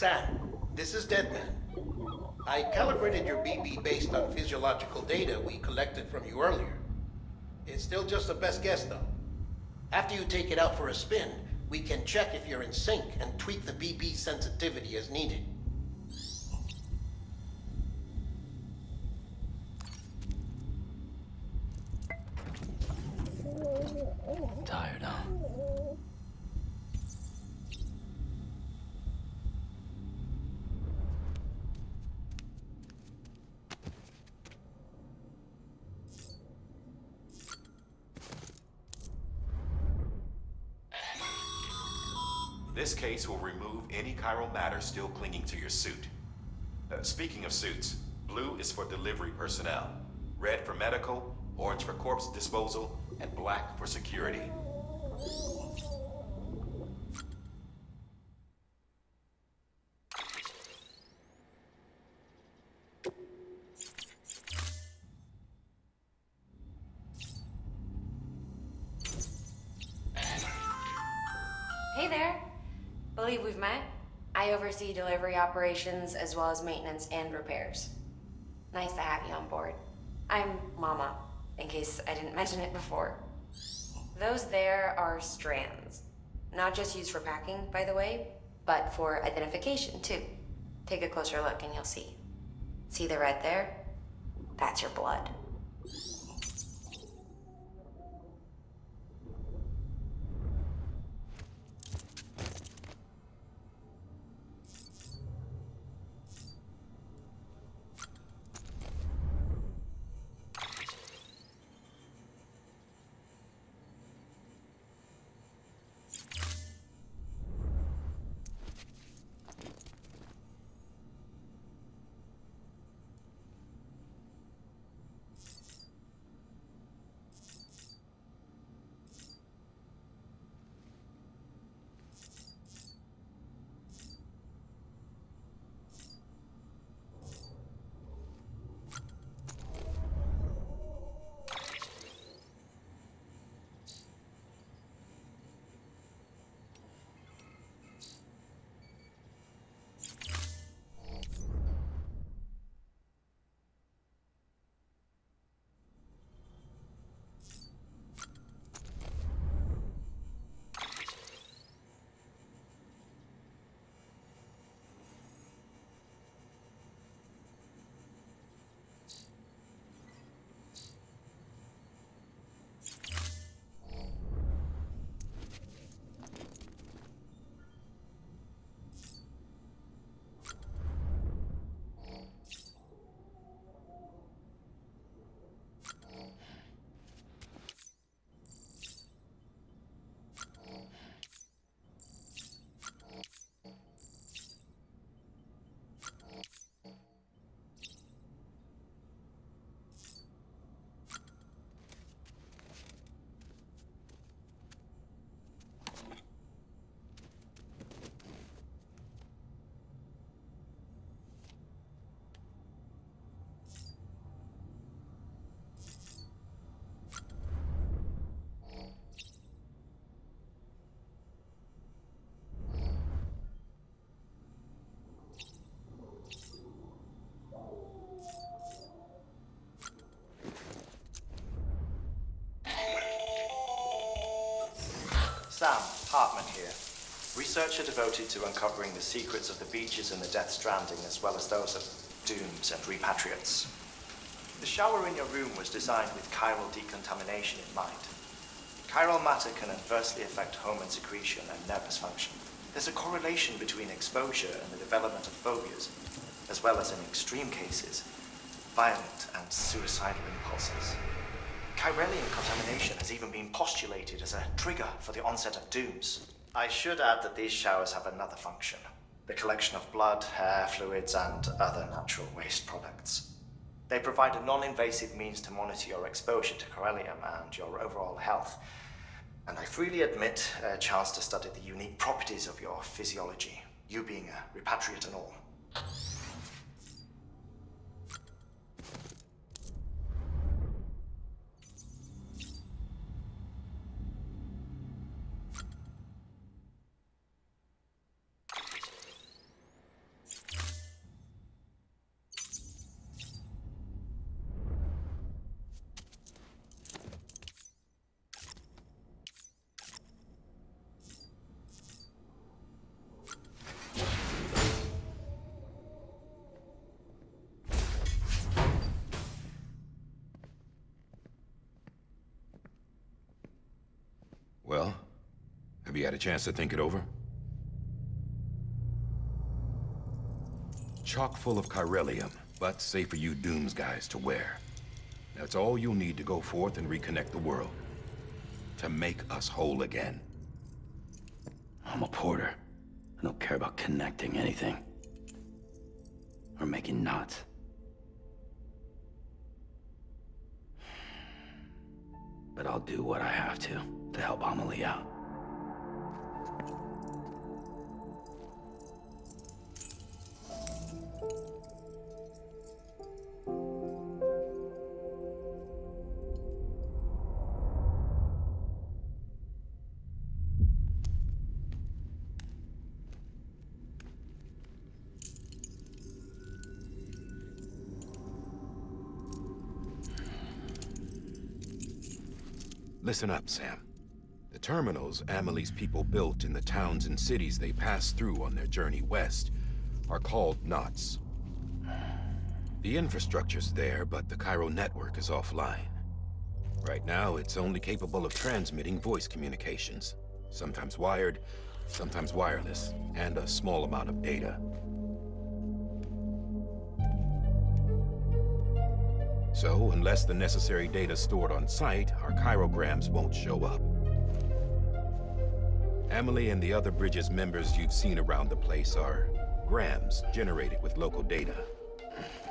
Sam, this is Deadman. I calibrated your BB based on physiological data we collected from you earlier. It's still just a best guess, though. After you take it out for a spin, we can check if you're in sync and tweak the BB sensitivity as needed. Tired, huh? This case will remove any chiral matter still clinging to your suit. Speaking of suits, blue is for delivery personnel, red for medical, orange for corpse disposal, and black for security. Hey there. Believe we've met. I oversee delivery operations as well as maintenance and repairs. Nice to have you on board. I'm Mama, in case I didn't mention it before. Those there are strands. Not just used for packing, by the way, but for identification too. Take a closer look and you'll see. See the red there? That's your blood. Sam, Hartman here. Researcher devoted to uncovering the secrets of the beaches and the Death Stranding, as well as those of dooms and repatriates. The shower in your room was designed with chiral decontamination in mind. Chiral matter can adversely affect hormone secretion and nervous function. There's a correlation between exposure and the development of phobias, as well as in extreme cases, violent and suicidal impulses. Chiralian contamination has even been postulated as a trigger for the onset of dooms. I should add that these showers have another function: the collection of blood, hair, fluids, and other natural waste products. They provide a non-invasive means to monitor your exposure to chiralium and your overall health. And I freely admit a chance to study the unique properties of your physiology, you being a repatriate and all. you had a chance to think it over? Chock full of chiralium, but safe for you Dooms guys to wear. That's all you'll need to go forth and reconnect the world. To make us whole again. I'm a porter. I don't care about connecting anything. Or making knots. But I'll do what I have to help Amelie out. Listen up, Sam. The terminals Amelie's people built in the towns and cities they passed through on their journey west are called knots. The infrastructure's there, but the Cairo network is offline. Right now, it's only capable of transmitting voice communications. Sometimes wired, sometimes wireless, and a small amount of data. So, unless the necessary data stored on site, our chirograms won't show up. Amelie and the other Bridges members you've seen around the place are grams generated with local data.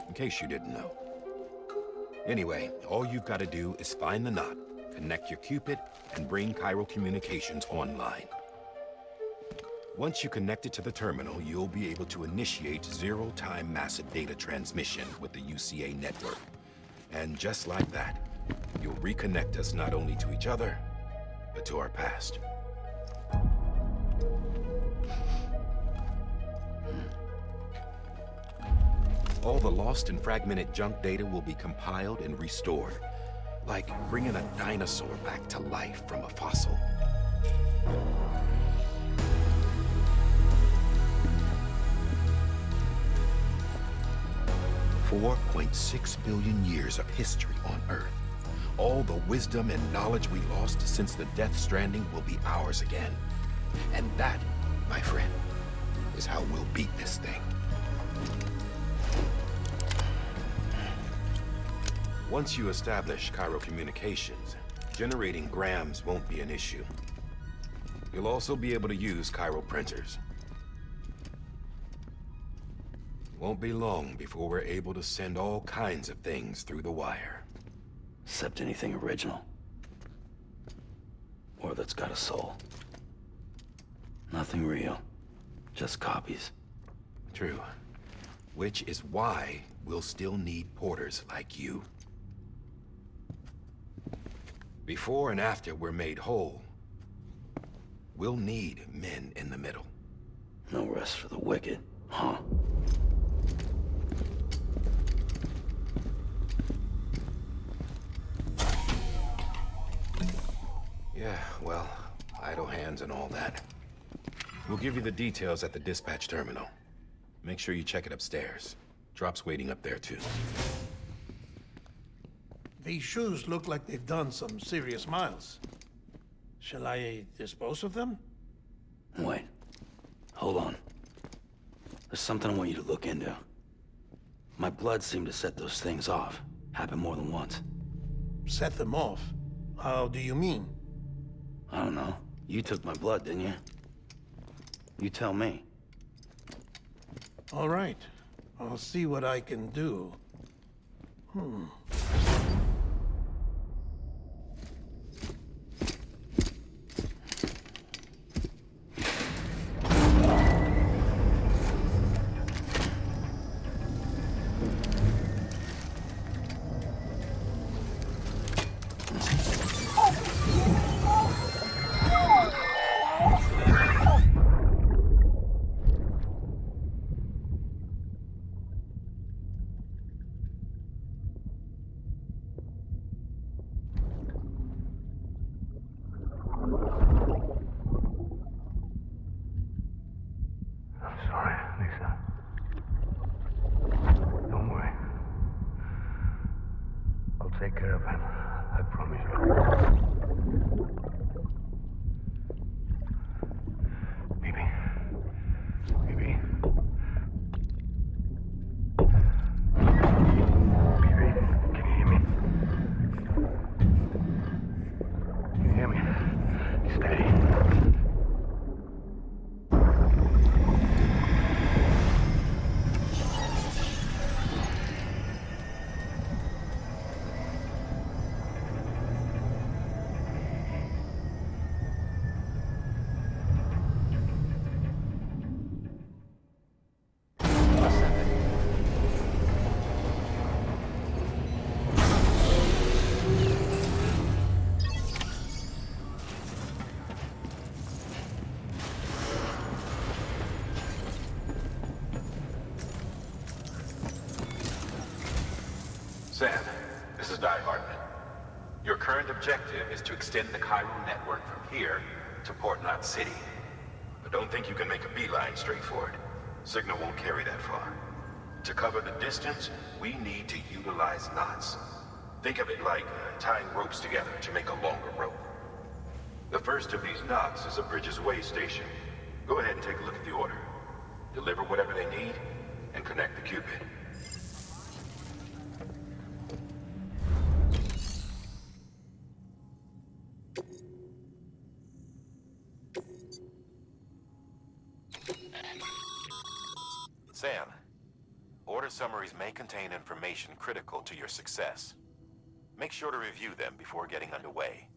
In case you didn't know. Anyway, all you've got to do is find the knot, connect your Cupid, and bring Cairo communications online. Once you connect it to the terminal, you'll be able to initiate zero-time massive data transmission with the UCA network. And just like that, you'll reconnect us not only to each other, but to our past. All the lost and fragmented junk data will be compiled and restored, like bringing a dinosaur back to life from a fossil. $4.6 billion years of history on Earth. All the wisdom and knowledge we lost since the Death Stranding will be ours again. And that, my friend, is how we'll beat this thing. Once you establish Cairo communications, generating grams won't be an issue. You'll also be able to use Cairo printers. Won't be long before we're able to send all kinds of things through the wire. Except anything original. Or that's got a soul. Nothing real. Just copies. True. Which is why we'll still need porters like you. Before and after we're made whole, we'll need men in the middle. No rest for the wicked, huh? Yeah, well, idle hands and all that. We'll give you the details at the dispatch terminal. Make sure you check it upstairs. Drop's waiting up there, too. These shoes look like they've done some serious miles. Shall I dispose of them? Wait. Hold on. There's something I want you to look into. My blood seemed to set those things off. Happened more than once. Set them off? How do you mean? I don't know. You took my blood, didn't you? You tell me. All right. I'll see what I can do. Sam, this is Di Hartman. Your current objective is to extend the chiral network from here to Port Knot City. But don't think you can make a beeline straight for it. Signal won't carry that far. To cover the distance, we need to utilize knots. Think of it like tying ropes together to make a longer rope. The first of these knots is a Bridges Way station. Go ahead and take a look at the order. Deliver whatever they need, and connect the Cupid. Sam, order summaries may contain information critical to your success. Make sure to review them before getting underway.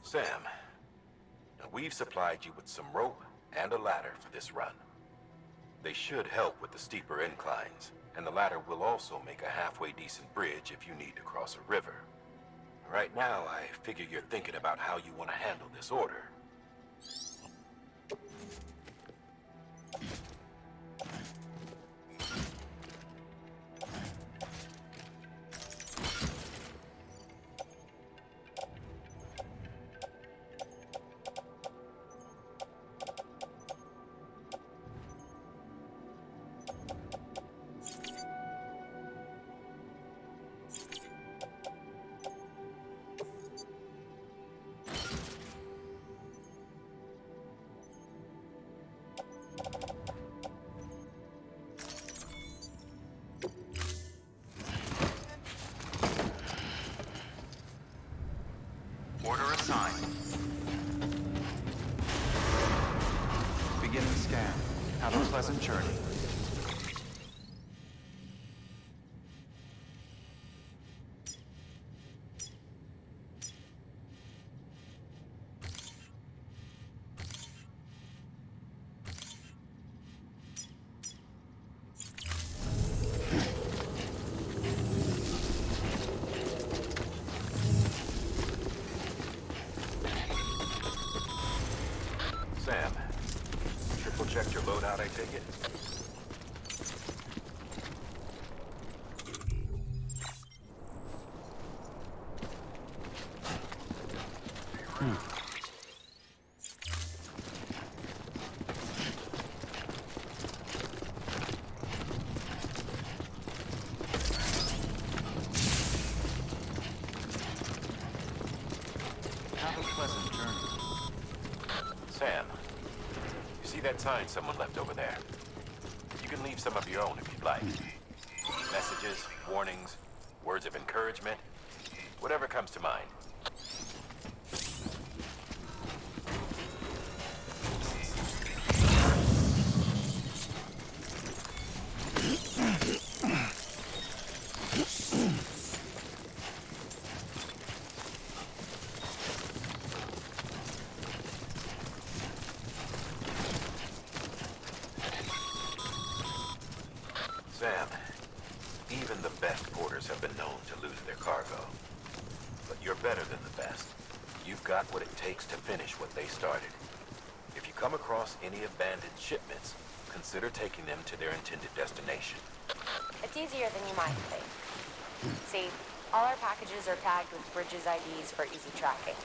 Sam, now we've supplied you with some rope and a ladder for this run. They should help with the steeper inclines, and the ladder will also make a halfway decent bridge if you need to cross a river. Right now, I figure you're thinking about how you want to handle this order. Order assigned. Beginning scan. Have a pleasant journey. Sam, triple checked your loadout, I take it? Have a pleasant journey. Sam, you see that sign someone left over there? You can leave some of your own if you'd like. Messages, warnings, words of encouragement, whatever comes to mind. Sam, even the best porters have been known to lose their cargo. But you're better than the best. You've got what it takes to finish what they started. If you come across any abandoned shipments, consider taking them to their intended destination. It's easier than you might think. See, all our packages are tagged with Bridges IDs for easy tracking.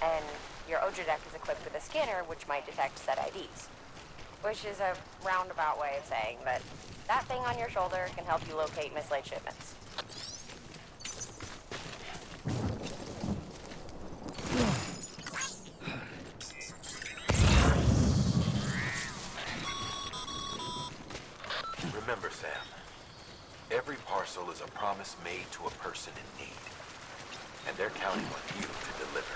And your Odra deck is equipped with a scanner which might detect said IDs. Which is a roundabout way of saying that that thing on your shoulder can help you locate mislaid shipments. Remember, Sam, every parcel is a promise made to a person in need. And they're counting on you to deliver.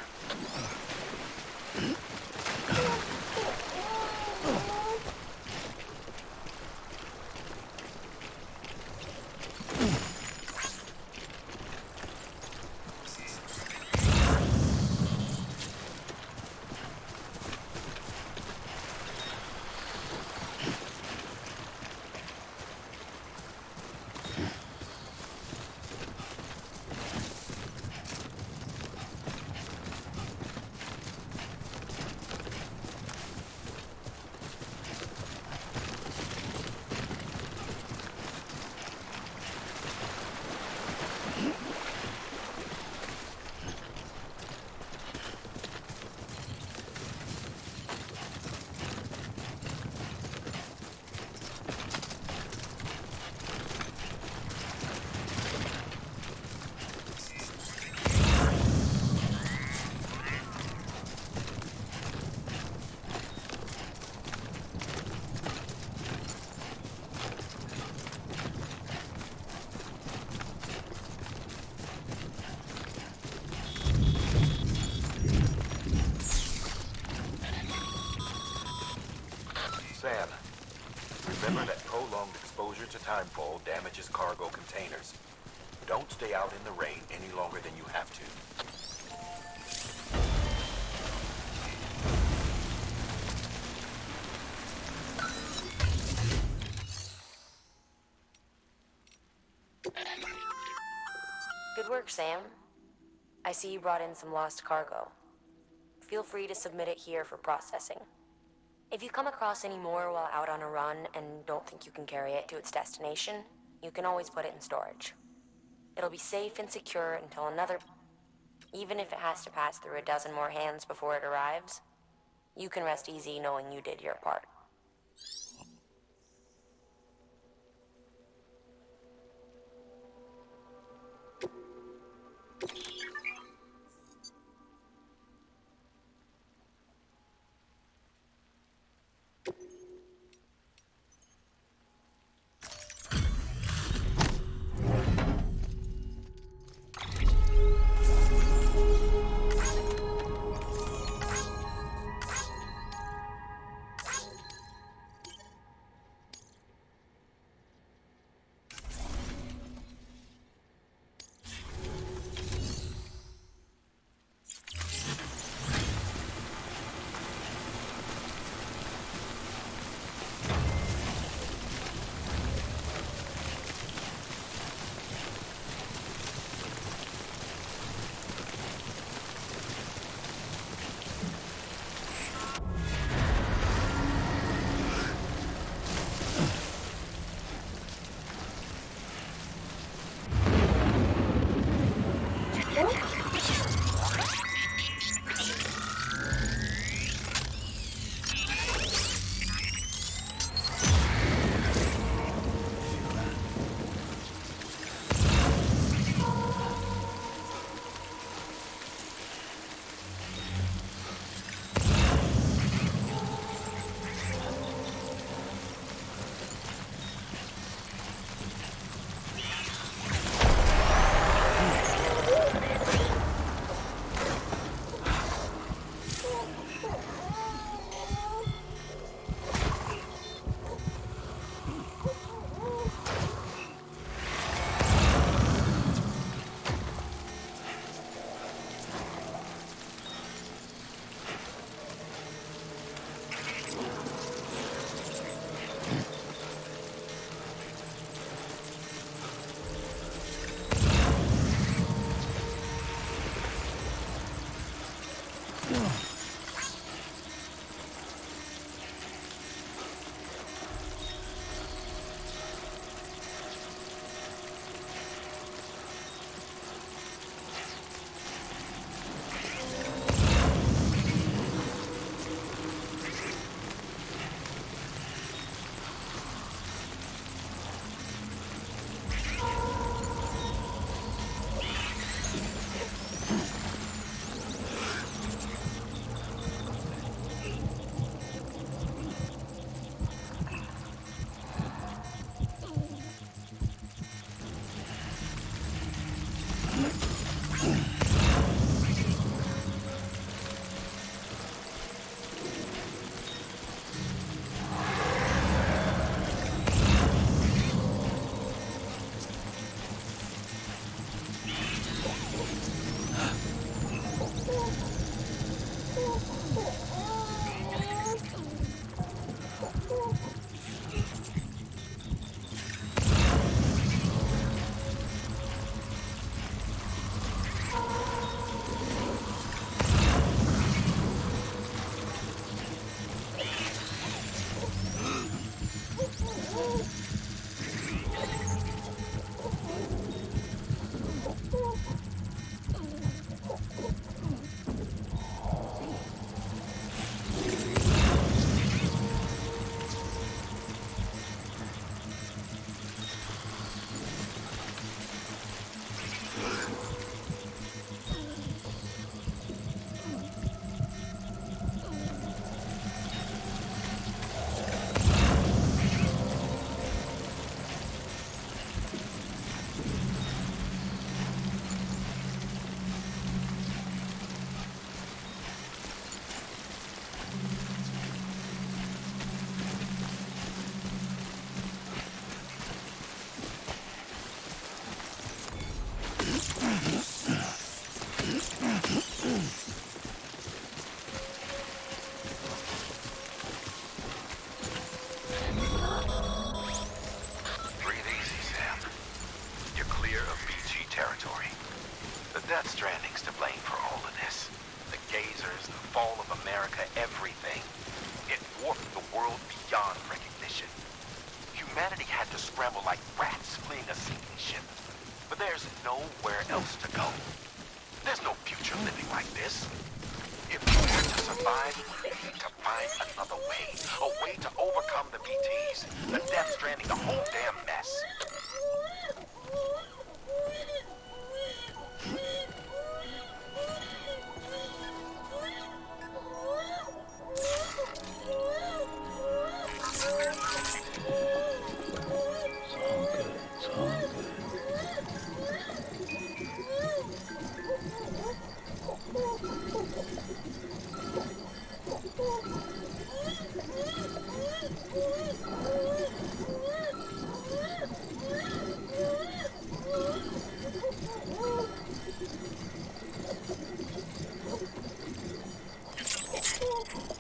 timefall damages cargo containers. Don't stay out in the rain any longer than you have to. Good work, Sam. I see you brought in some lost cargo. Feel free to submit it here for processing. If you come across any more while out on a run and don't think you can carry it to its destination, you can always put it in storage. It'll be safe and secure until another... Even if it has to pass through a dozen more hands before it arrives, you can rest easy knowing you did your part. There's nowhere else to go. There's no future living like this. If you want to survive, you need to find another way. A way to overcome the BTs, the Death Stranding, the whole damn mess. It's all good. It's all good.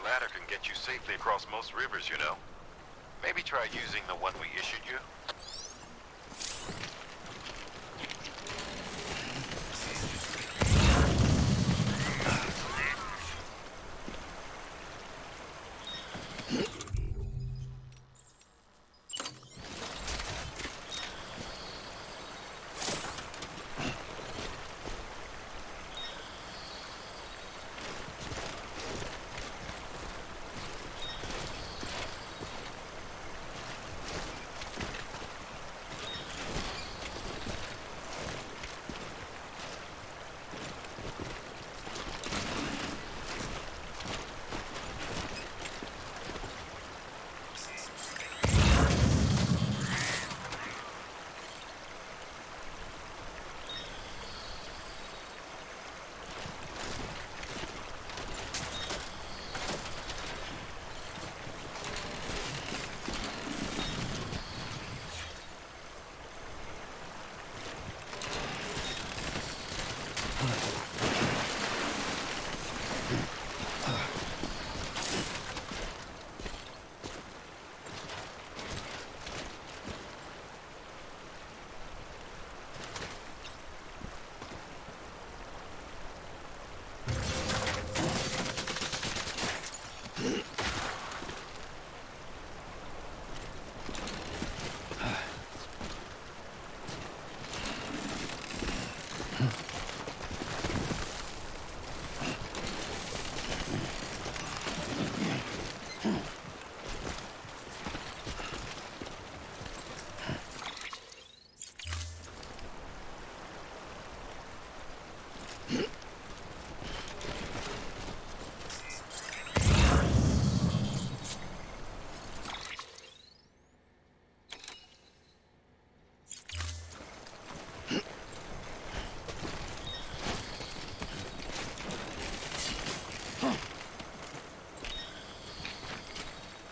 ladder can get you safely across most rivers, you know. Maybe try using the one we issued you.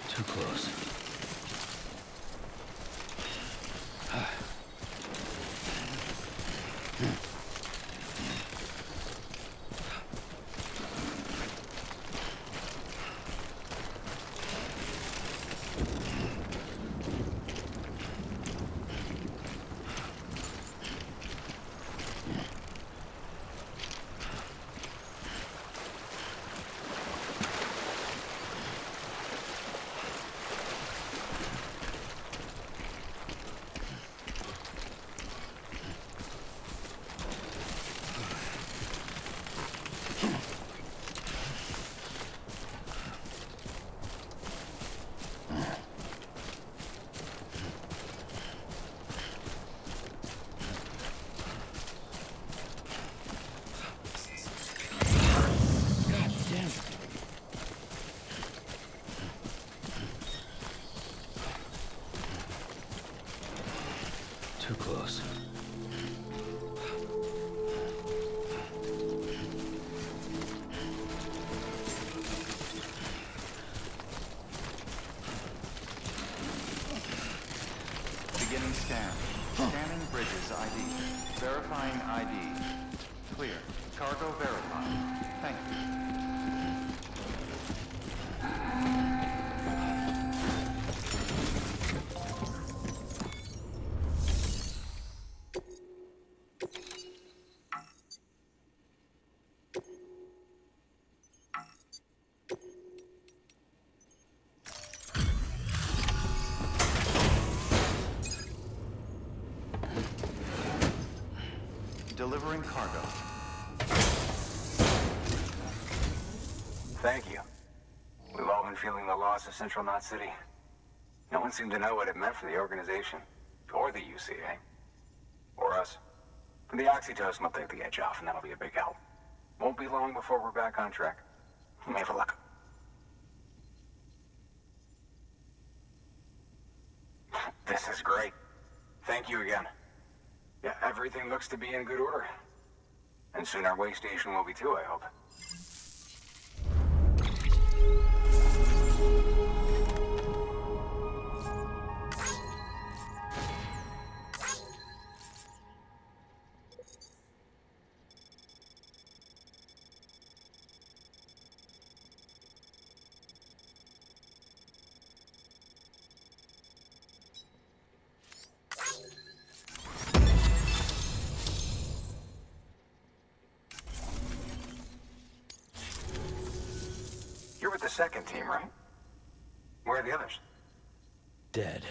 Too close. Too close. Scanning bridges ID. Verifying ID. Clear. Cargo verified. Thank you. Delivering cargo. Thank you. We've all been feeling the loss of Central Knot City. No one seemed to know what it meant for the organization. Or the UCA. Or us. The oxytocin will take the edge off, and that'll be a big help. Won't be long before we're back on track. You may have a look. This is great. Thank you again. Yeah, everything looks to be in good order. And soon our way station will be too, I hope. You're with the second team, right? Where are the others? Dead.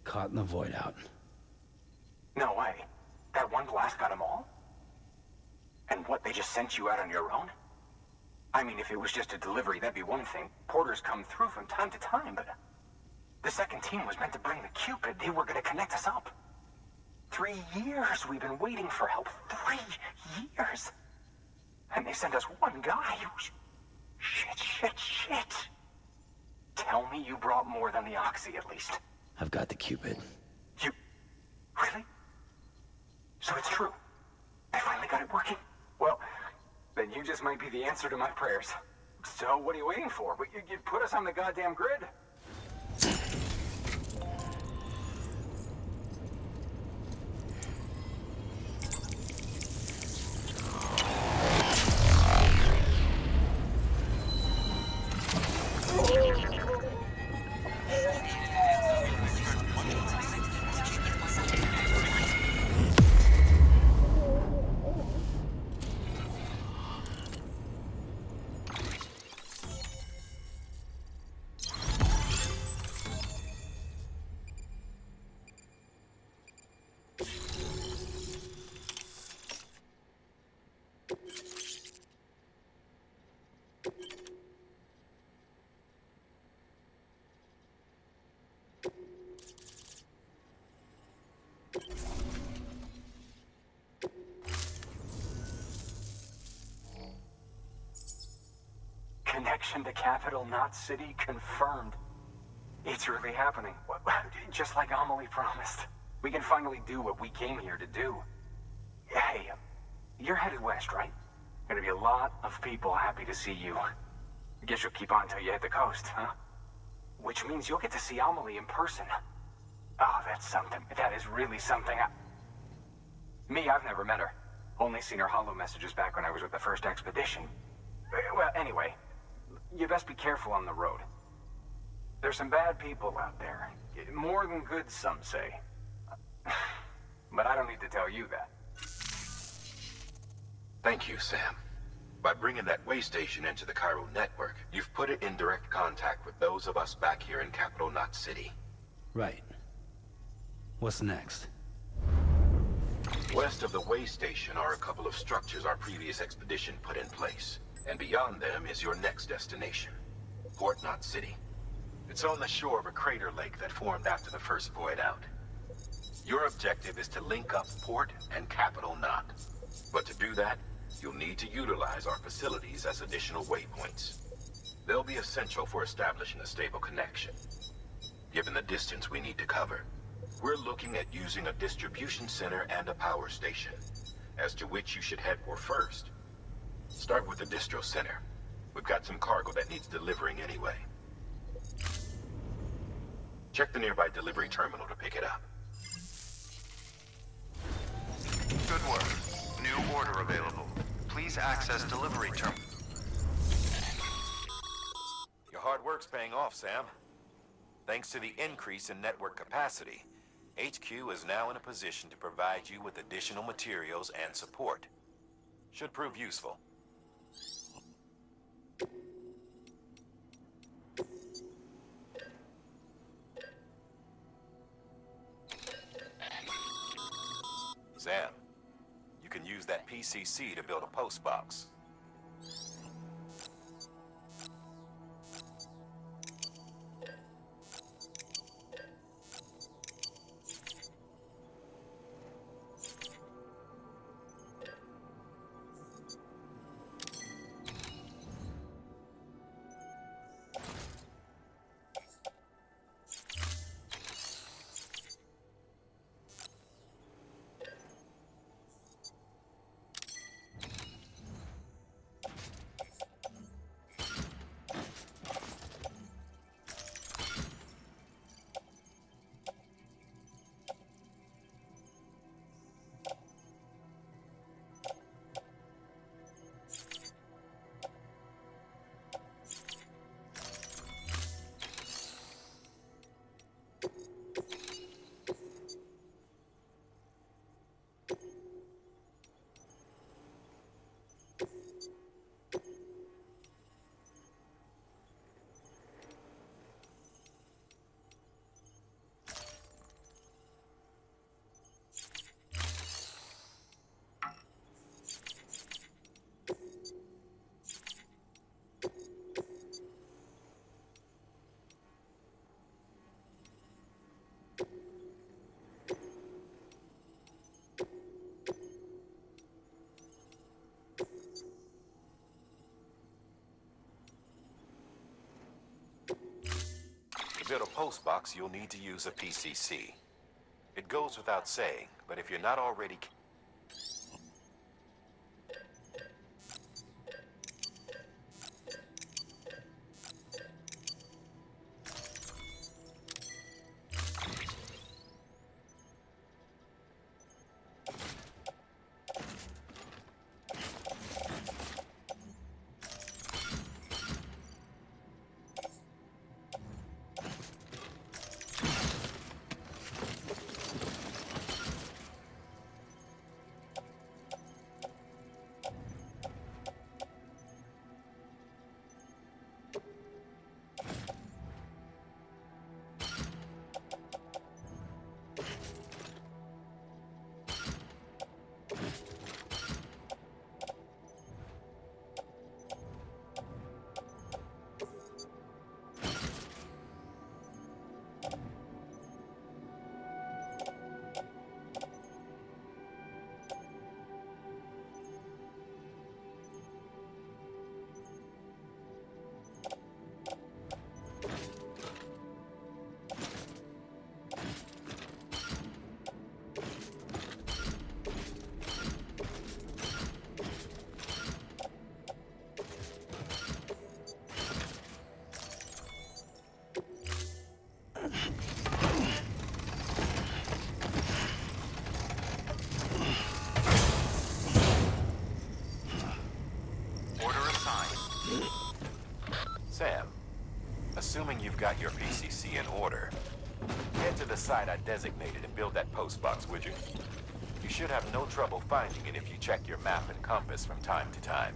Caught in the void out. No way. That one blast got them all? And what, they just sent you out on your own? I mean, if it was just a delivery, that'd be one thing. Porters come through from time to time, but... The second team was meant to bring the Cupid. They were gonna connect us up. 3 years we've been waiting for help. 3 years! And they sent us one guy. Shit. Tell me you brought more than the Oxy, at least. I've got the Cupid. You... Really? So it's true. I finally got it working. Well, then you just might be the answer to my prayers. So what are you waiting for? You put us on the goddamn grid. Connection to Capital Knot City confirmed. It's really happening. Just like Amelie promised. We can finally do what we came here to do. Hey, you're headed west, right? Gonna be a lot of people happy to see you. I guess you'll keep on till you hit the coast, huh? Which means you'll get to see Amelie in person. Oh, that's something. That is really something. Me, I've never met her. Only seen her holo messages back when I was with the first expedition. Well, anyway, you best be careful on the road. There's some bad people out there. More than good, some say. But I don't need to tell you that. Thank you, Sam. By bringing that way station into the Cairo network, you've put it in direct contact with those of us back here in Capital Knot City. Right. What's next? West of the way station are a couple of structures our previous expedition put in place. And beyond them is your next destination, Port Knot City. It's on the shore of a crater lake that formed after the first void out. Your objective is to link up Port and Capital Knot. But to do that, you'll need to utilize our facilities as additional waypoints. They'll be essential for establishing a stable connection. Given the distance we need to cover, we're looking at using a distribution center and a power station, as to which you should head for first. Start with the distro center. We've got some cargo that needs delivering anyway. Check the nearby delivery terminal to pick it up. order available. Please access delivery terminal. Your hard work's paying off, Sam. Thanks to the increase in network capacity, HQ is now in a position to provide you with additional materials and support. Should prove useful. Sam, you can use that PCC to build a post box. To build a post box, you'll need to use a PCC. It goes without saying, but if you're not already... Sam, assuming you've got your PCC in order, head to the site I designated and build that post box, would you? You should have no trouble finding it if you check your map and compass from time to time.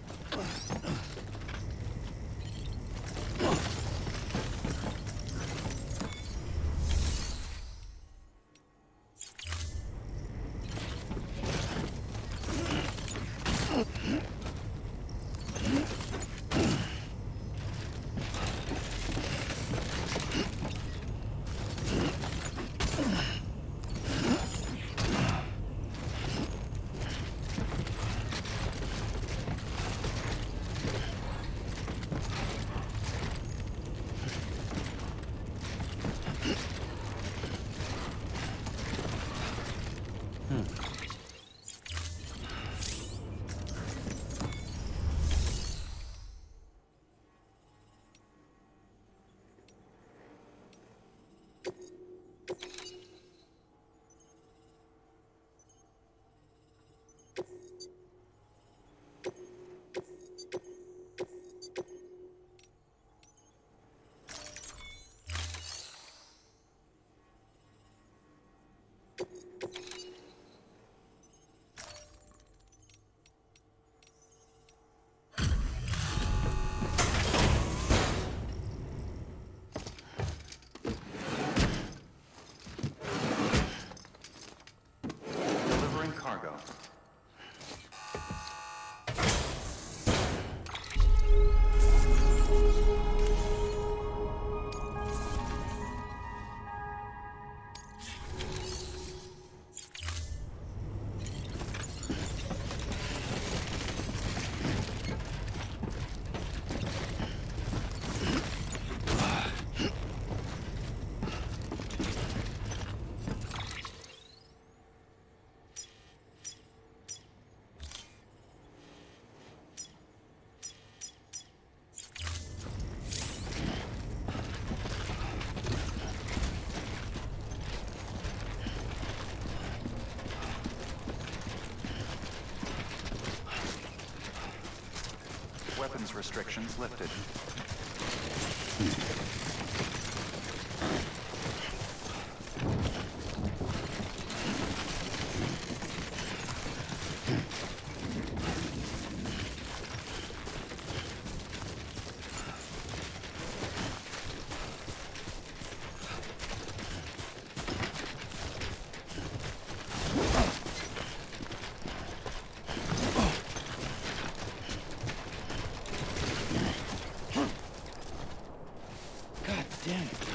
Weapons restrictions lifted. God damn it.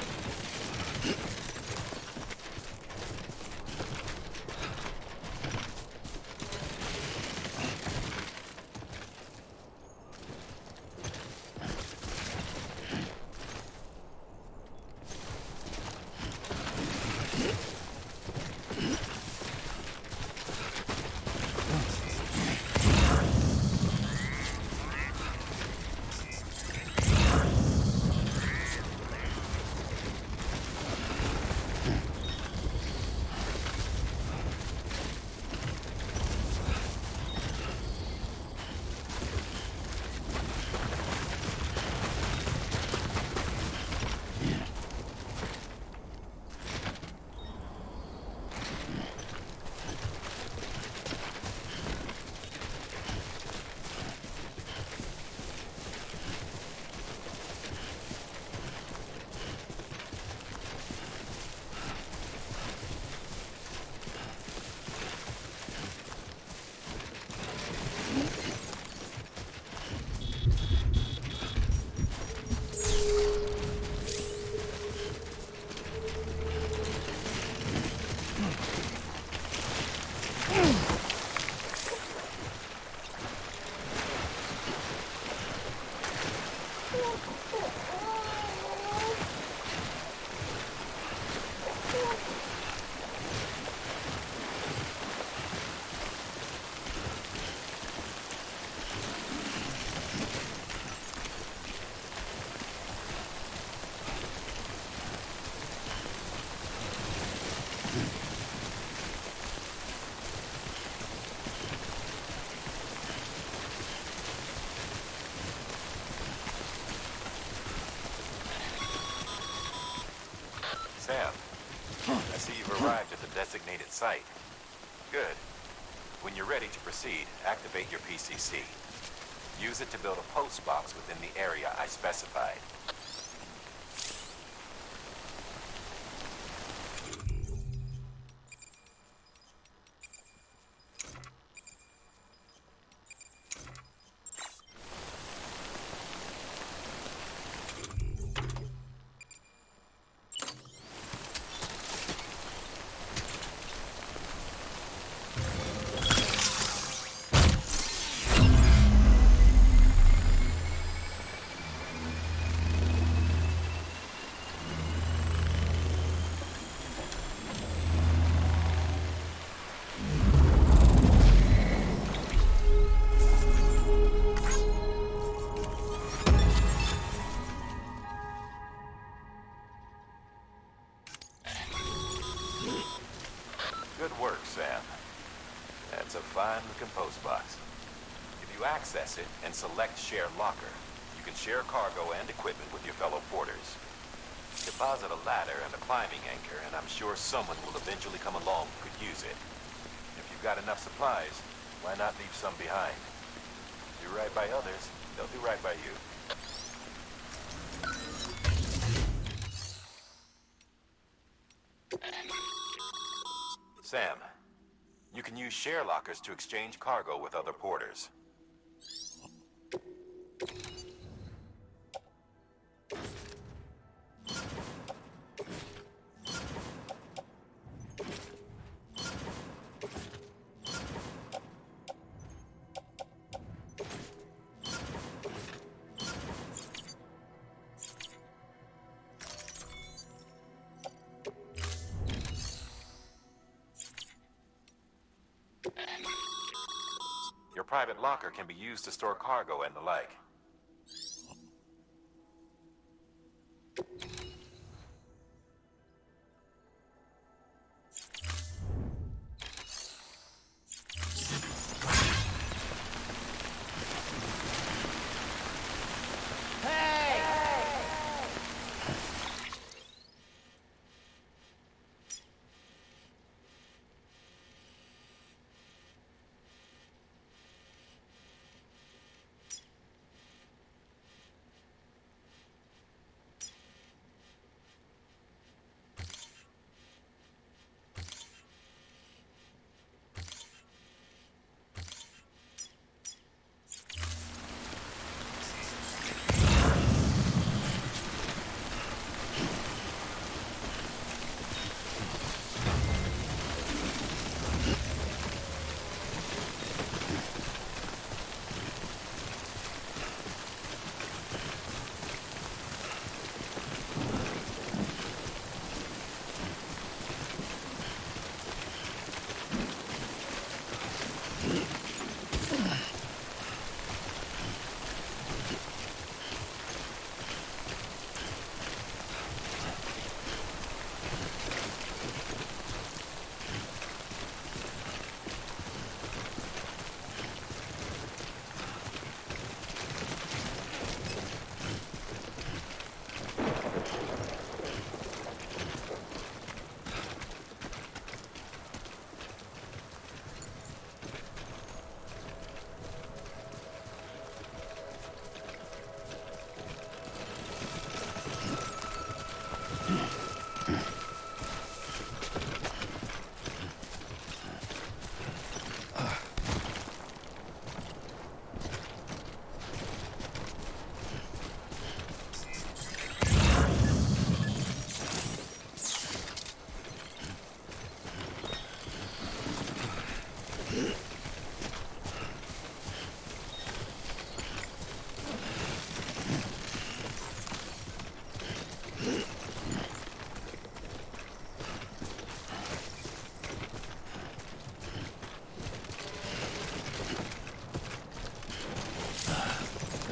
Sam, I see you've arrived at the designated site. Good. When you're ready to proceed, activate your PCC. Use it to build a post box within the area I specified. Good work, Sam. That's a fine-looking post box. If you access it and select Share Locker, you can share cargo and equipment with your fellow porters. Deposit a ladder and a climbing anchor, and I'm sure someone will eventually come along who could use it. If you've got enough supplies, why not leave some behind? Do right by others, they'll do right by you. Sam, You can use share lockers to exchange cargo with other porters. Your private locker can be used to store cargo and the like.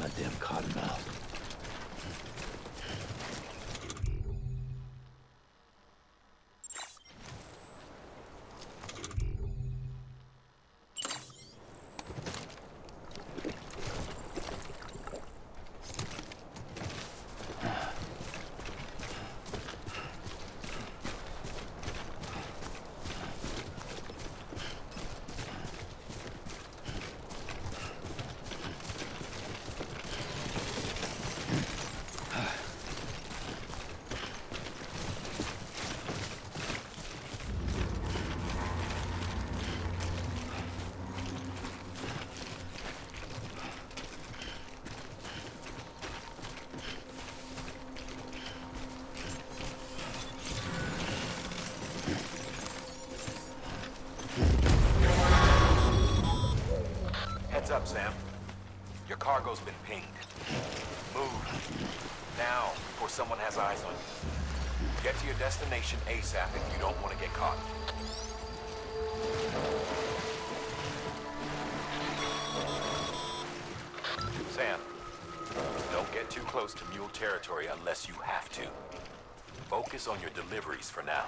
Goddamn cottonmouth. Heads up, Sam. Your cargo's been pinged. Move. Now, before someone has eyes on you. Get to your destination ASAP if you don't want to get caught. Sam, don't get too close to mule territory unless you have to. Focus on your deliveries for now.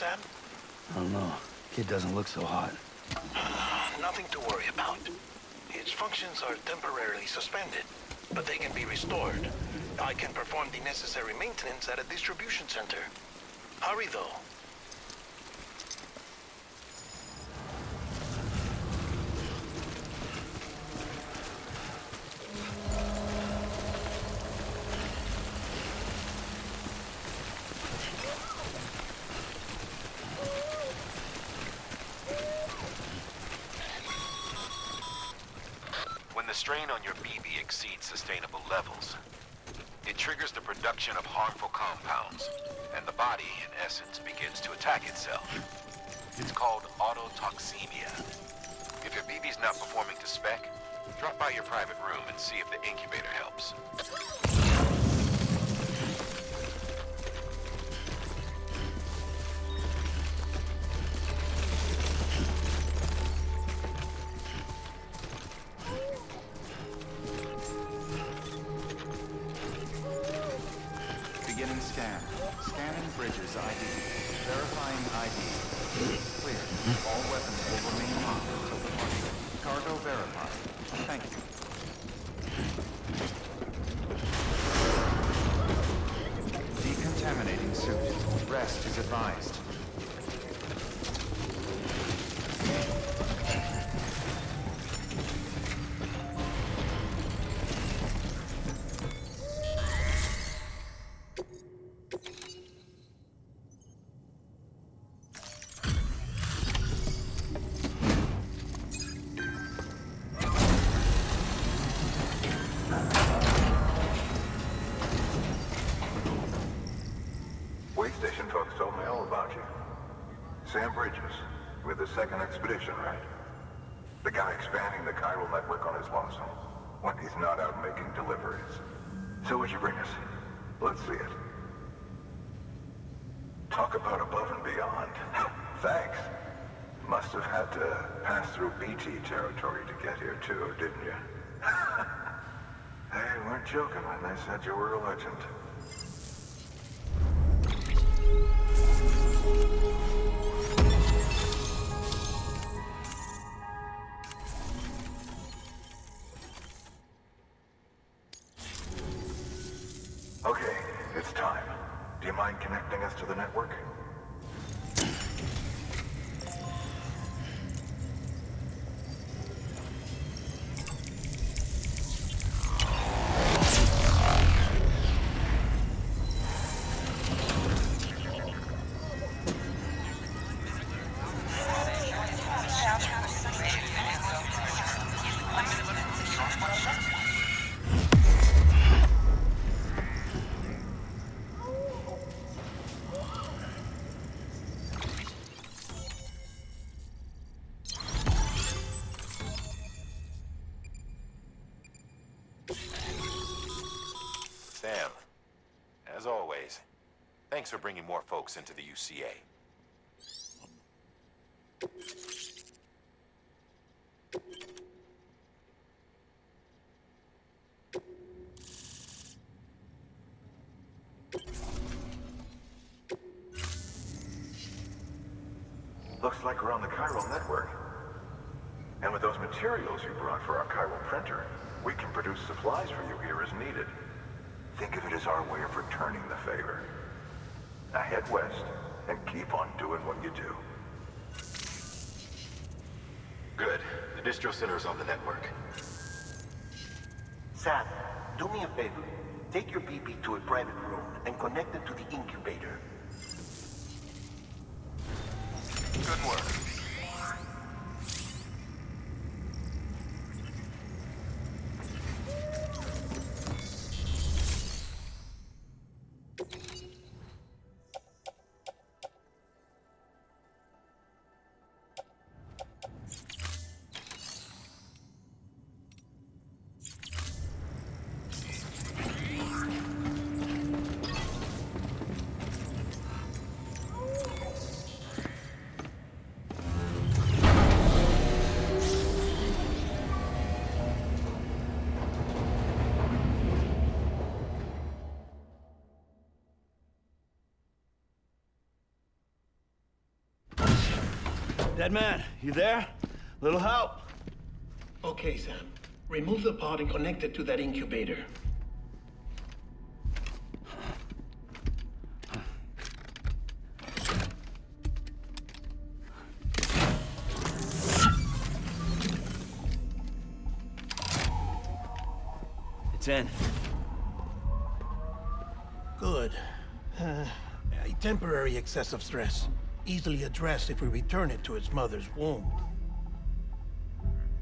Sam? I don't know. Kid doesn't look so hot. Nothing to worry about. Its functions are temporarily suspended, but they can be restored. I can perform the necessary maintenance at a distribution center. Hurry, though. When the strain on your BB exceeds sustainable levels, it triggers the production of harmful compounds, and the body, in essence, begins to attack itself. It's called autotoxemia. If your BB's not performing to spec, drop by your private room and see if the incubator helps. Beginning scan. Scanning bridges ID. Verifying ID. Clear. All weapons will remain locked until departure. Cargo verified. Thank you. Decontaminating suit. Rest is advised. Way station folks told me all about you. Sam Bridges, with the second expedition, right? The guy expanding the chiral network on his lonesome, when he's not out making deliveries. So what'd you bring us? Let's see it. Talk about above and beyond. Thanks. Must have had to pass through BT territory to get here too, didn't you? They weren't joking when they said you were a legend. Okay, it's time. Do you mind connecting us to the network? Sam, as always, thanks for bringing more folks into the UCA. Looks like we're on the chiral network. And with those materials you brought for our chiral printer, we can produce supplies for you here as needed. Think of it as our way of returning the favor. Now head west and keep on doing what you do. Good. The distro center is on the network. Sam, do me a favor. Take your BB to a private room and connect it to the incubator. Good work. Dead man, you there? Little help? Okay, Sam. Remove the pod and connect it to that incubator. It's in. Good. A temporary excessive stress. Easily addressed if we return it to its mother's womb.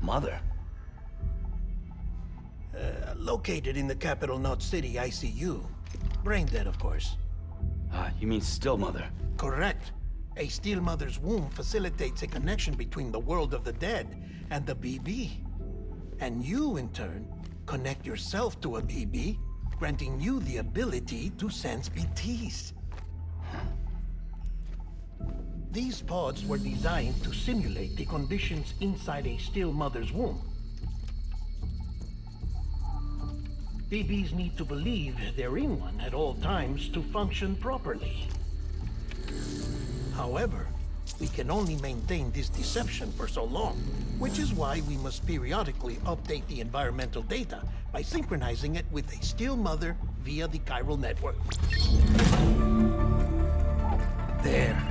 Mother? Located in the capital Knot City ICU. Brain dead, of course. You mean still mother? Correct. A still mother's womb facilitates a connection between the world of the dead and the BB. And you, in turn, connect yourself to a BB, granting you the ability to sense BTs. These pods were designed to simulate the conditions inside a still mother's womb. BBs need to believe they're in one at all times to function properly. However, we can only maintain this deception for so long, which is why we must periodically update the environmental data by synchronizing it with a still mother via the chiral network. There.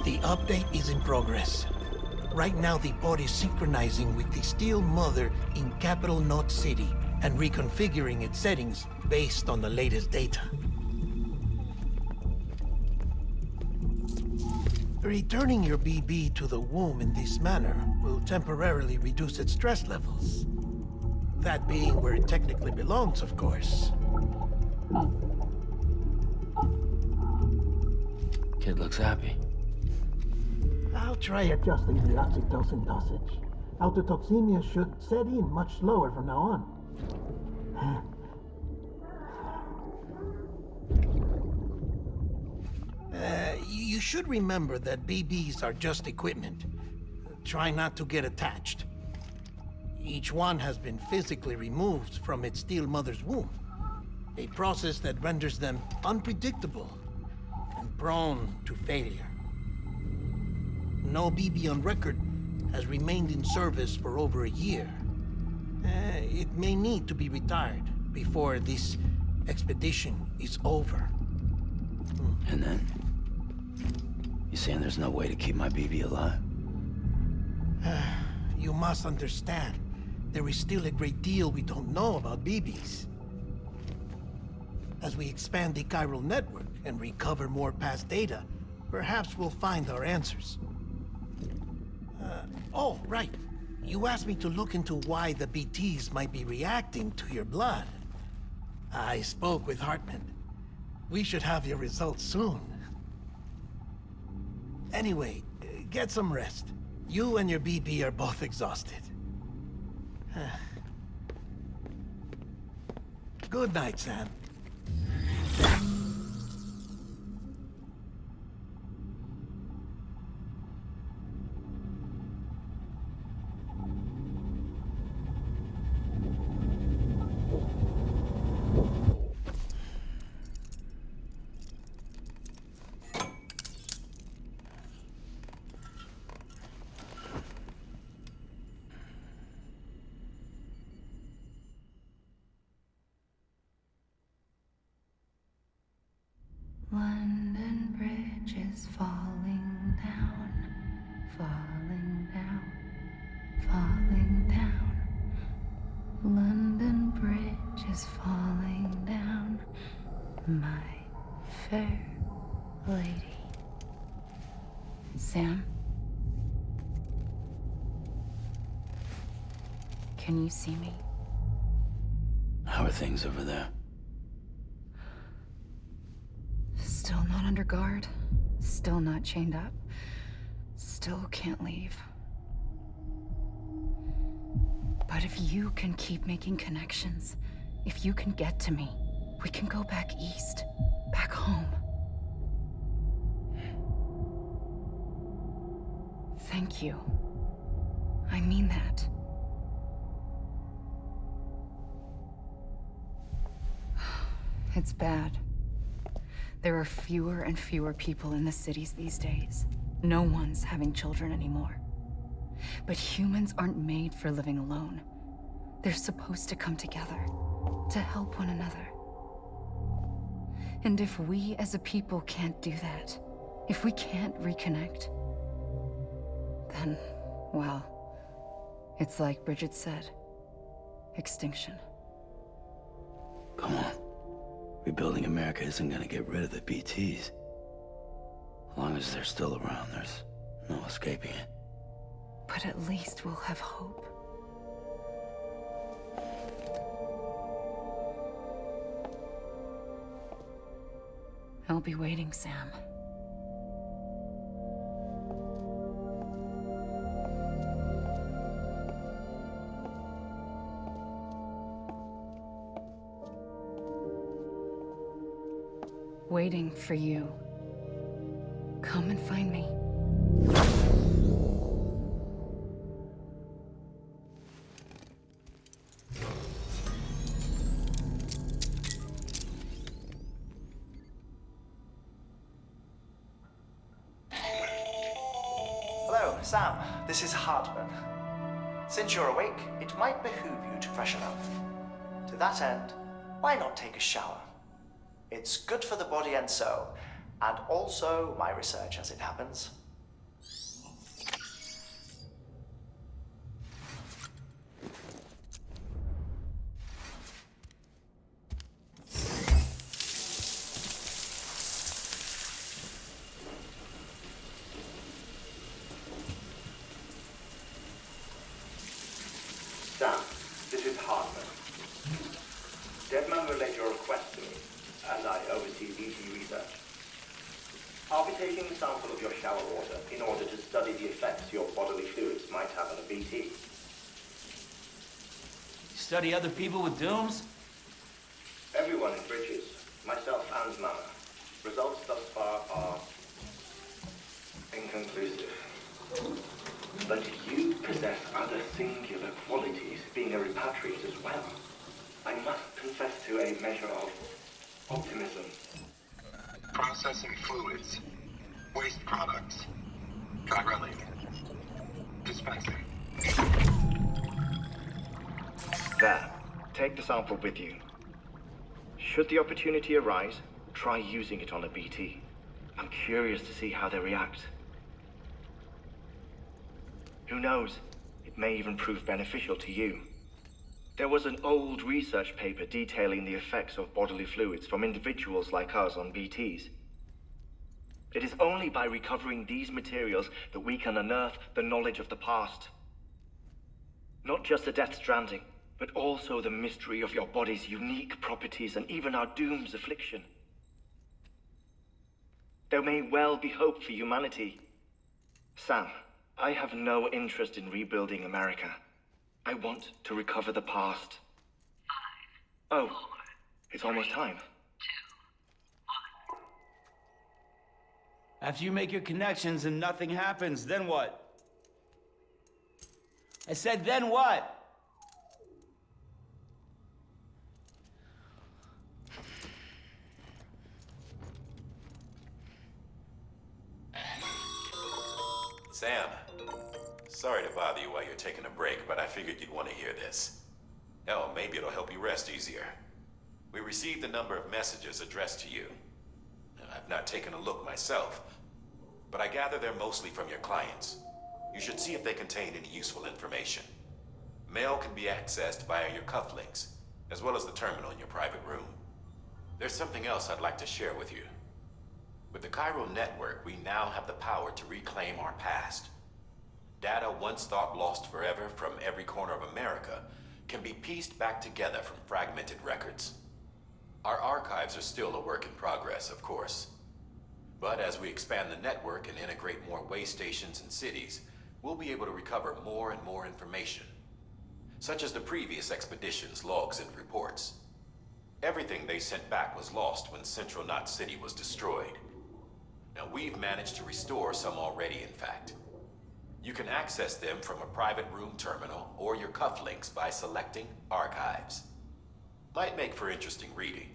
The update is in progress. Right now, the pod is synchronizing with the still mother in capital Knot City and reconfiguring its settings based on the latest data. Returning your BB to the womb in this manner will temporarily reduce its stress levels. That being where it technically belongs, of course. Kid looks happy. I'll try adjusting the oxytocin dosage. Autotoxemia should set in much slower from now on. should remember that BBs are just equipment. Try not to get attached. Each one has been physically removed from its steel mother's womb. A process that renders them unpredictable and prone to failure. No BB on record has remained in service for over a year. It may need to be retired before this expedition is over. And then? You saying there's no way to keep my BB alive? You must understand, there is still a great deal we don't know about BBs. As we expand the chiral network and recover more past data, perhaps we'll find our answers. Oh, right. You asked me to look into why the BTs might be reacting to your blood. I spoke with Hartman. We should have your results soon. Anyway, get some rest. You and your BB are both exhausted. Good night, Sam. London Bridge is falling down, falling down, falling down. London Bridge is falling down, my fair lady. Sam? Can you see me? How are things over there? Still not under guard. Still not chained up. Still can't leave. But if you can keep making connections, if you can get to me, we can go back east. Back home. Thank you. I mean that. It's bad. There are fewer and fewer people in the cities these days. No one's having children anymore. But humans aren't made for living alone. They're supposed to come together, to help one another. And if we as a people can't do that, if we can't reconnect, then, well, it's like Bridget said, extinction. Come on. Rebuilding America isn't gonna get rid of the BTs. As long as they're still around, there's no escaping it. But at least we'll have hope. I'll be waiting, Sam. Waiting for you. Come and find me. Hello, Sam. This is Hartman. Since you're awake, it might behoove you to freshen up. To that end, why not take a shower? It's good for the body and soul, and also my research as it happens. Sam, this is Hartman. Deadman relayed your request to me, as I oversee BT research. I'll be taking a sample of your shower water in order to study the effects your bodily fluids might have on a BT. Study other people with dooms? Everyone in Bridges, myself and Mama. Results thus far are inconclusive. But you possess other singular qualities, being a repatriate as well. I must confess to a measure of optimism. Processing fluids. Waste products. Drilling. Dispensing. There. Take the sample with you. Should the opportunity arise, try using it on a BT. I'm curious to see how they react. Who knows? It may even prove beneficial to you. There was an old research paper detailing the effects of bodily fluids from individuals like us on BTs. It is only by recovering these materials that we can unearth the knowledge of the past. Not just the Death Stranding, but also the mystery of your body's unique properties and even our doom's affliction. There may well be hope for humanity. Sam, I have no interest in rebuilding America. I want to recover the past. 5, oh, 4, it's almost time. 2, 1. After you make your connections and nothing happens, then what? I said, then what? Sam, sorry to bother you while you're taking a break, but I figured you'd want to hear this. Hell, maybe it'll help you rest easier. We received a number of messages addressed to you. I've not taken a look myself, but I gather they're mostly from your clients. You should see if they contain any useful information. Mail can be accessed via your cufflinks, as well as the terminal in your private room. There's something else I'd like to share with you. With the Cairo network, we now have the power to reclaim our past. Data once thought lost forever from every corner of America can be pieced back together from fragmented records. Our archives are still a work in progress, of course. But as we expand the network and integrate more way stations and cities, we'll be able to recover more and more information, such as the previous expedition's logs and reports. Everything they sent back was lost when Central Knot City was destroyed. Now, we've managed to restore some already, in fact. You can access them from a private room terminal or your cufflinks by selecting Archives. Might make for interesting reading.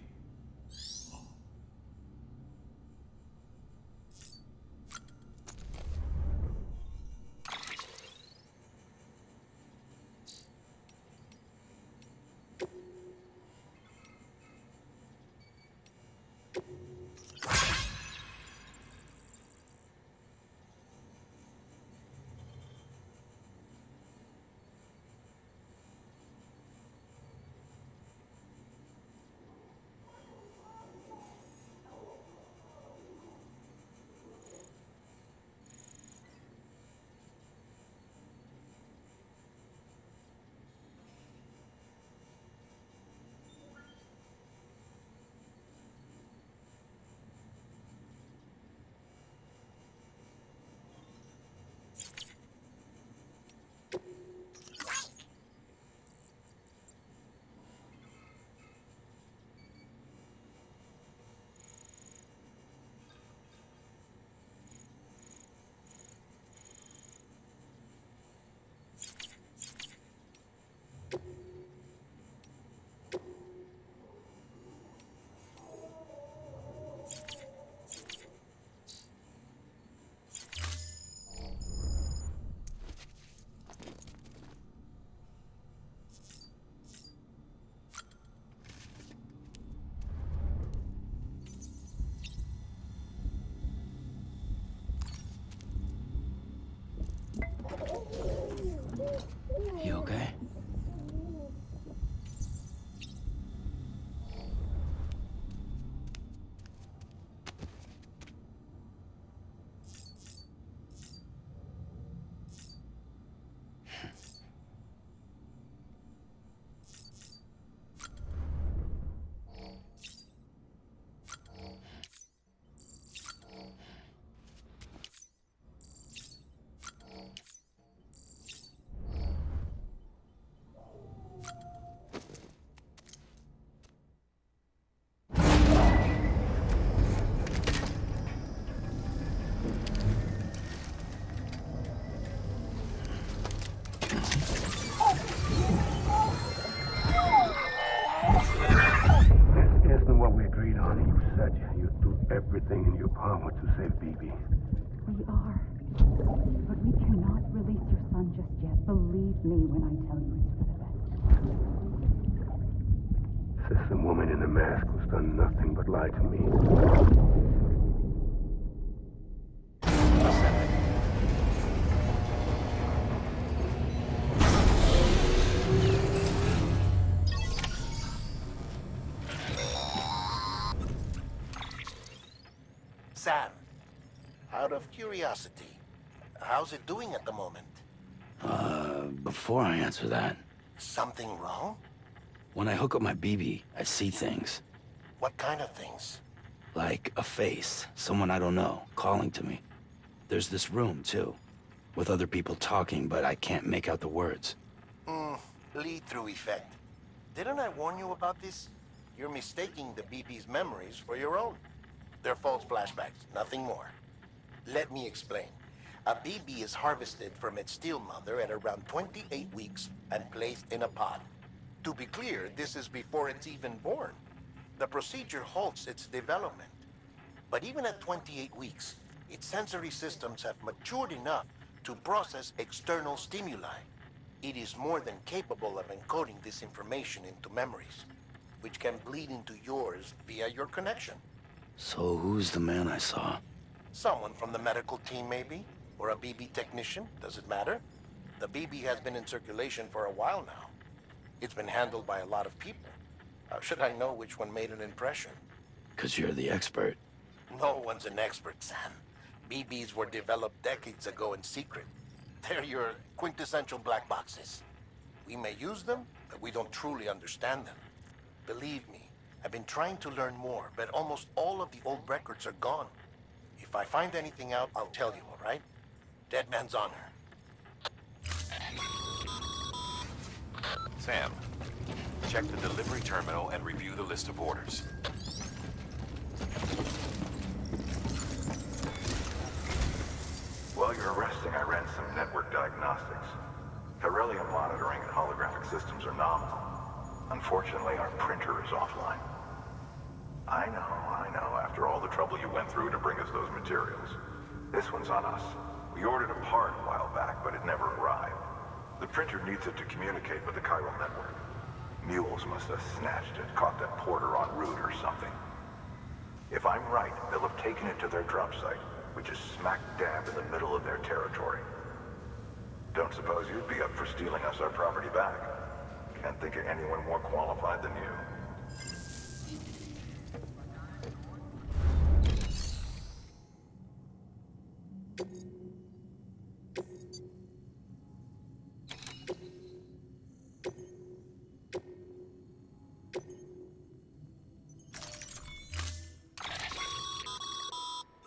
Honey, you said you'd do everything in your power to save BB. We are. But we cannot release your son just yet. Believe me when I tell you it's for the best. Says the woman in the mask who's done nothing but lie to me. Sam, out of curiosity, how's it doing at the moment? Before I answer that, Something wrong? when I hook up my BB, I see things. What kind of things? Like a face, someone I don't know, calling to me. There's this room, too, with other people talking, but I can't make out the words. Lead-through effect. Didn't I warn you about this? You're mistaking the BB's memories for your own. They're false flashbacks, nothing more. Let me explain. A BB is harvested from its steel mother at around 28 weeks and placed in a pod. To be clear, this is before it's even born. The procedure halts its development. But even at 28 weeks, its sensory systems have matured enough to process external stimuli. It is more than capable of encoding this information into memories, which can bleed into yours via your connection. So who's the man I saw? Someone from the medical team, maybe? Or a BB technician? Does it matter? The BB has been in circulation for a while now. It's been handled by a lot of people. How should I know which one made an impression? 'Cause you're the expert. No one's an expert, Sam. BBs were developed decades ago in secret. They're your quintessential black boxes. We may use them, but we don't truly understand them. Believe me, I've been trying to learn more, but almost all of the old records are gone. If I find anything out, I'll tell you, all right? Dead man's honor. Sam, check the delivery terminal and review the list of orders. While you're resting, I ran some network diagnostics. Beryllium monitoring and holographic systems are nominal. Unfortunately, our printer is offline. I know. After all the trouble you went through to bring us those materials. This one's on us. We ordered a part a while back, but it never arrived. The printer needs it to communicate with the chiral network. Mules must have snatched it, caught that porter en route or something. If I'm right, they'll have taken it to their drop site, which is smack dab in the middle of their territory. Don't suppose you'd be up for stealing us our property back? Can't think of anyone more qualified than you.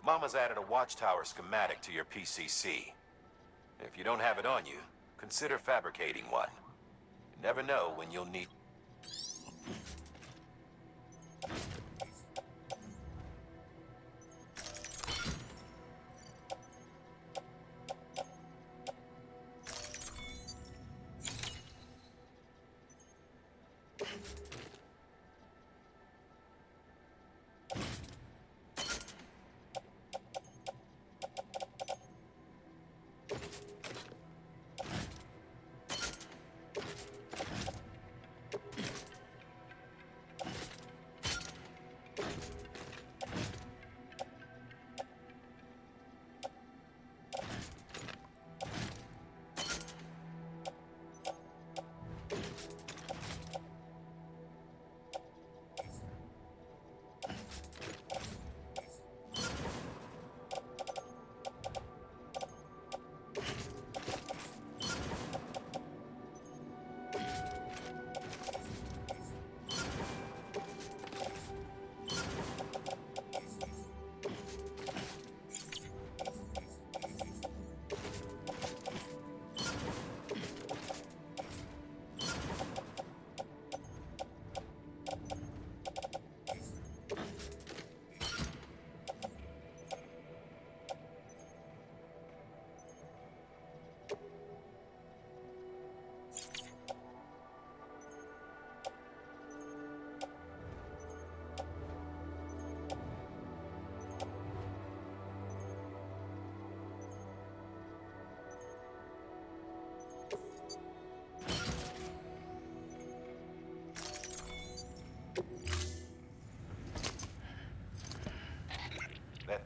Mama's added a watchtower schematic to your PCC. If you don't have it on you, consider fabricating one. You never know when you'll need...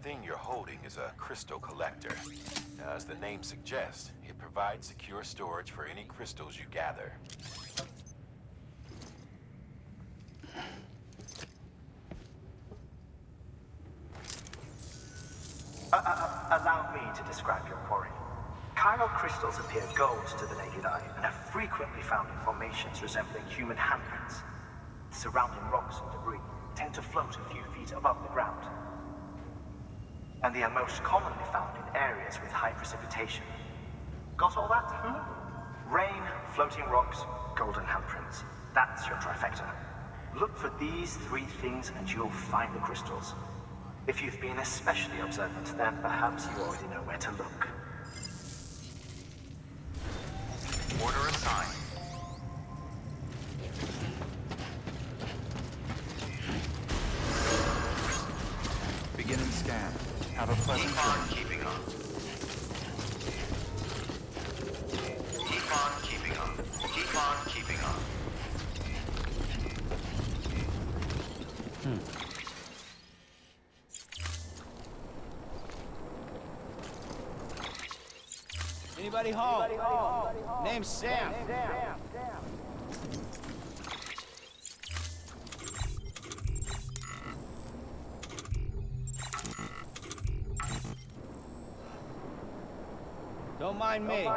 thing you're holding is a crystal collector. As the name suggests, it provides secure storage for any crystals you gather. Allow me to describe your quarry. Chiral crystals appear gold to the naked eye and are frequently found in formations resembling human handprints. Surrounding rocks and debris tend to float a few feet above the ground. And they are most commonly found in areas with high precipitation. Got all that? Rain, floating rocks, golden handprints. That's your trifecta. Look for these three things and you'll find the crystals. If you've been especially observant, then perhaps you already know where to look. Order assigned. Beginning scan. Have a pleasant Keep on journey. keeping on. Keep on keeping on. Keep on keeping on. Anybody home? Name's Sam. Don't mind me.